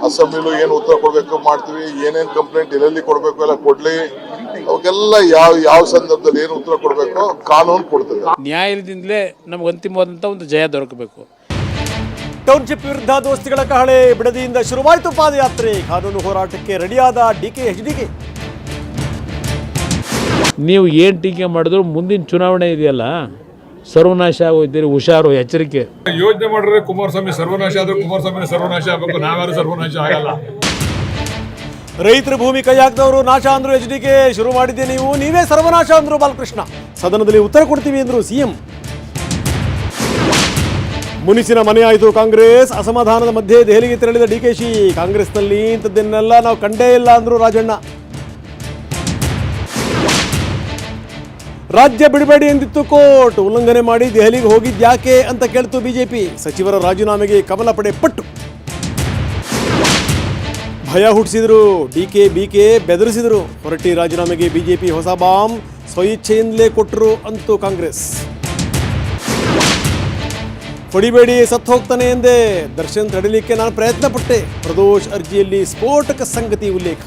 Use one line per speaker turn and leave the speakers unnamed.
ಅಸೆಂಬ್ಲಿಲೂ ಏನು ಉತ್ತರ ಕೊಡಬೇಕು ಮಾಡ್ತೀವಿ, ಏನೇನು ಕಂಪ್ಲೇಂಟ್ ಎಲ್ಲೆಲ್ಲಿ ಕೊಡಬೇಕು ಎಲ್ಲ ಕೊಡ್ಲಿ, ಅವಕ್ಕೆಲ್ಲ ಯಾವ ಸಂದರ್ಭದಲ್ಲಿ ಏನು ಉತ್ತರ ಕೊಡಬೇಕು ಕಾನೂನು ಕೊಡ್ತದೆ.
ನ್ಯಾಯದಿಂದಲೇ ನಮ್ಗೆ ಅಂತಿಮವಾದಂಥ ಒಂದು ಜಯ ದೊರಕಬೇಕು.
ಟೌನ್ಶಿಪ್ ವಿರುದ್ಧ ದೋಸ್ತಿಗಳ ಕಹಳೆ, ಬಿಡದಿಯಿಂದ ಶುರುವಾಯಿತು ಪಾದಯಾತ್ರೆ. ಕಾನೂನು ಹೋರಾಟಕ್ಕೆ ರೆಡಿಯಾದ DK
ನೀವು ಏನು ಟೀಕೆ ಮಾಡಿದ್ರು ಮುಂದಿನ ಚುನಾವಣೆ ಇದೆಯಲ್ಲ, ಸರ್ವನಾಶ ಆಗೋಯ್ತೀರಿ, ಹುಷಾರು, ಎಚ್ಚರಿಕೆ.
ಯೋಚನೆ ಮಾಡಿದ್ರೆ ಕುಮಾರಸ್ವಾಮಿ ಸರ್ವನಾಶ ಆದ್ರೆ ಕುಮಾರಸ್ವಾಮಿ ಸರ್ವನಾಶ ಆಗಬೇಕು, ನಾವ್ಯಾರು ಸರ್ವನಾಶ ಆಗಲ್ಲ.
ರೈತರ ಭೂಮಿ ಕೈ ಹಾಕಿದವರು ನಾಶ ಅಂದ್ರು HDK. ಶುರು ಮಾಡಿದ್ದೆ ನೀವೇ ಸರ್ವನಾಶ ಅಂದ್ರು ಬಾಲಕೃಷ್ಣ. ಸದನದಲ್ಲಿ ಉತ್ತರ ಕೊಡ್ತೀವಿ ಅಂದ್ರು CM. ಮುನಿಸಿನ ಮನೆ ಆಯಿತು ಕಾಂಗ್ರೆಸ್. ಅಸಮಾಧಾನದ ಮಧ್ಯೆ ದೆಹಲಿಗೆ ತೆರಳಿದ DKಶಿ. ಕಾಂಗ್ರೆಸ್ನಲ್ಲಿ ಇಂಥದ್ದನ್ನೆಲ್ಲ ನಾವು ಕಂಡೇ ಇಲ್ಲ ಅಂದ್ರು ರಾಜಣ್ಣ. ರಾಜ್ಯ ಬಿಡಬೇಡಿ ಎಂದಿತ್ತು ಕೋರ್ಟ್. ಉಲ್ಲಂಘನೆ ಮಾಡಿ ದೆಹಲಿಗೆ ಹೋಗಿದ್ಯಾಕೆ ಅಂತ ಕೇಳ್ತು BJP. ಸಚಿವರ ರಾಜೀನಾಮೆಗೆ ಕಮಲ ಪಡೆ ಪಟ್ಟು. ಭಯ ಹುಟ್ಟಿಸಿದ್ರು DK BK, ಬೆದರಿಸಿದ್ರು. ಹೊರಟ್ಟಿ ರಾಜೀನಾಮೆಗೆ BJP ಹೊಸ ಬಾಂಬ್. ಸ್ವಇಚ್ಛೆಯಿಂದಲೇ ಕೊಟ್ಟರು ಅಂತೂ ಕಾಂಗ್ರೆಸ್. ಹೊಡಿಬೇಡಿ ಸತ್ತು ಹೋಗ್ತಾನೆ ಎಂದೇ, ದರ್ಶನ್ ತಡಿಲಿಕ್ಕೆ ನಾನು ಪ್ರಯತ್ನ ಪಟ್ಟೆ. ಪ್ರದೋಷ್ ಅರ್ಜಿಯಲ್ಲಿ ಸ್ಫೋಟಕ ಸಂಗತಿ ಉಲ್ಲೇಖ.